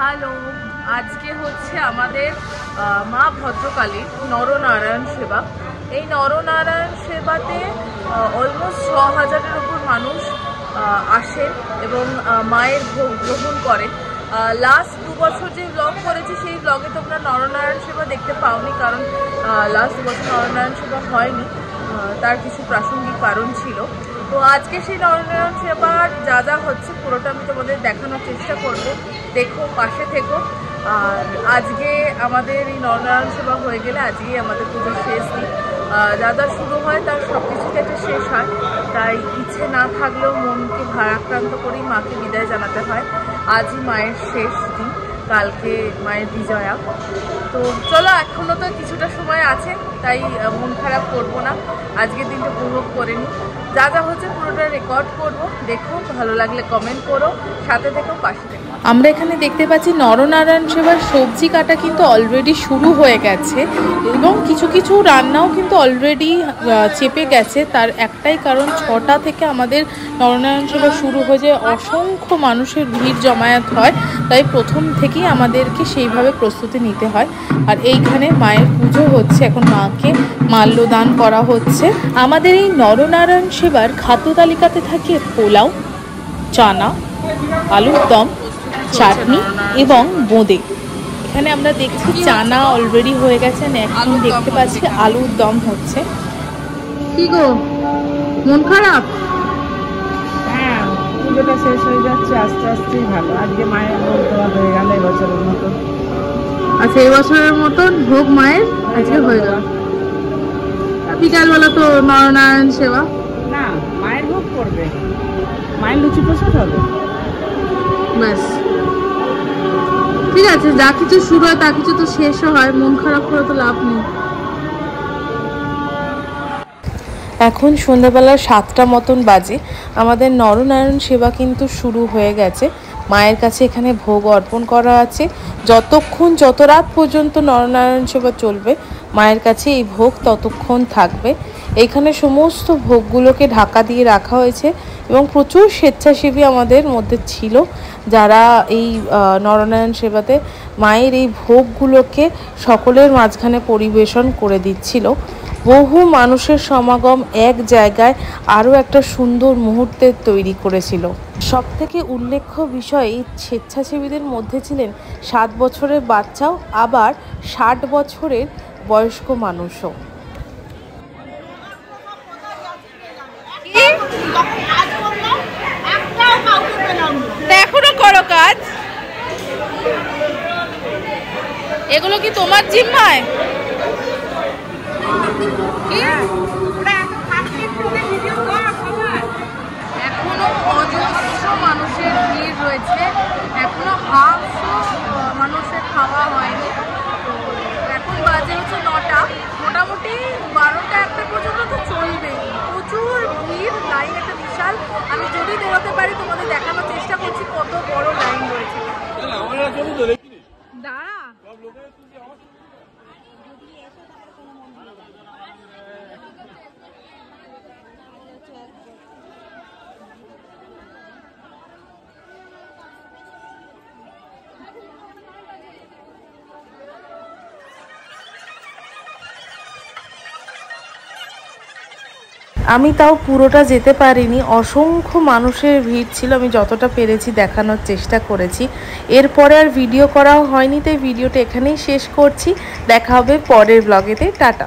Hello, আজকে হচ্ছে আমাদের মা ভদ্রকালীর নরনারায়ণ সেবা। এই নরনারায়ণ সেবাতে অলমোস্ট ৬,০০০-এর উপর মানুষ আসেন এবং মায়ের ভোগ গ্রহণ করেন। লাস্ট 2 বছর যে ব্লগ করেছি সেই ব্লগে তোমরা নরনারায়ণ সেবা দেখতে পাওনি, কারণ লাস্ট 2 বছর নরনারায়ণ সেবা হয়নি, তার কিছু প্রাসঙ্গিক কারণ ছিল। তো আজকে সেই নরনারায়ণ সেবার যা যা হচ্ছে পুরোটা আমি তোমাদের দেখানোর চেষ্টা করব, দেখো, পাশে থেকো। আর আজকে আমাদের এই নরনারায়ণ সেবা হয়ে গেলে আজকেই আমাদের পুজোর শেষ দিন। যা যা শুরু হয় তার সব কিছুতে একটা শেষ হয়, তাই ইচ্ছে না থাকলেও মনকে ভারাক্রান্ত করেই মাকে বিদায় জানাতে হয়। আজই মায়ের শেষ দিন, কালকে মায়ের বিজয়া। তো চলো, এখনও তো কিছুটা সময় আছে, তাই মন খারাপ করবো না, আজকের দিনটা উপভোগ করে নিই। যা যা হচ্ছে পুরোটা রেকর্ড করবো, দেখো, ভালো লাগলে কমেন্ট করো, সাথে থেকো, পাশে থেকো। আমরা এখানে দেখতে পাচ্ছি নরনারায়ণ সেবার সবজি কাটা কিন্তু অলরেডি শুরু হয়ে গেছে এবং কিছু কিছু রান্নাও কিন্তু অলরেডি চেপে গেছে। তার একটাই কারণ, 6টা থেকে আমাদের নরনারায়ণ সেবা শুরু হয়ে যায়, অসংখ্য মানুষের ভিড় জমায়েত হয়, তাই প্রথম থেকেই আমাদেরকে সেইভাবে প্রস্তুতি নিতে হয়। আর এইখানে মায়ের পুজো হচ্ছে, এখন মাকে মাল্যদান করা হচ্ছে। আমাদের এই নরনারায়ণ সেবার খাদ্য তালিকাতে থাকে পোলাও, চানা, আলুর দম, চাটনি এবং বোঁদে। এখানে আমরা দেখছি চানা অলরেডি হয়ে গেছে, এখন দেখতে পাচ্ছি আলুর দম হচ্ছে। কি গো, মন খারাপ? হ্যাঁ, পুজোটা শেষ হয়ে যাচ্ছে আস্তে আস্তেই ভালো। আজকে মায়ের ভোগ দেওয়া হয়ে গেল এবছরের মতো। আচ্ছা, এবছরের মতন ভোগ মায়ের আজকে হয়ে গেল। বিকালবেলা তো নরনারায়ণ সেবা, না, মায়ের ভোগ করবে, মায়ের লুচি প্রসাদ হবে, ব্যাস। ঠিক আছে, যা কিছু শুরু হয় তা কিছু তো শেষও হয়, মন খারাপ করে তো লাভ নেই। এখন সন্ধ্যাবেলা 7টা মতন বাজে, আমাদের নরনারায়ণ সেবা কিন্তু শুরু হয়ে গেছে। মায়ের কাছে এখানে ভোগ অর্পণ করা আছে, যত রাত পর্যন্ত নরনারায়ণ সেবা চলবে মায়ের কাছে এই ভোগ ততক্ষণ থাকবে। এখানে সমস্ত ভোগগুলোকে ঢাকা দিয়ে রাখা হয়েছে এবং প্রচুর স্বেচ্ছাসেবী আমাদের মধ্যে ছিল, যারা এই নরনারায়ণ সেবাতে মায়ের এই ভোগগুলোকে সকলের মাঝখানে পরিবেশন করে দিচ্ছিল। বহু মানুষের সমাগম এক জায়গায় আরও একটা সুন্দর মুহূর্তের তৈরি করেছিল। সবথেকে উল্লেখ্য বিষয়, এই স্বেচ্ছাসেবীদের মধ্যে ছিলেন 7 বছরের বাচ্চাও, আবার 60 বছরের বয়স্ক মানুষও। এখনো করো কাজ? এগুলো কি তোমার জিম্মায়? এখনো অজস্র মানুষের ভিড় রয়েছে, এখনো মানুষের খাওয়া হয়নি। এখন বাজে হচ্ছে 9টা, মোটামুটি 12টা-1টা পর্যন্ত তো চলবে। প্রচুর ভিড়, লাইন একটা বিশাল। আমি যদি বেরোতে পারি তোমাদের দেখানোর চেষ্টা করছি কত বড় লাইন রয়েছে। দাঁড়া, আমি তাও পুরোটা যেতে পারিনি, অসংখ্য মানুষের ভিড় ছিল, আমি যতটা পেরেছি দেখানোর চেষ্টা করেছি। এরপরে আর ভিডিও করাও হয়নি, তাই ভিডিওটা এখানেই শেষ করছি। দেখা হবে পরের ব্লগেতে। টাটা।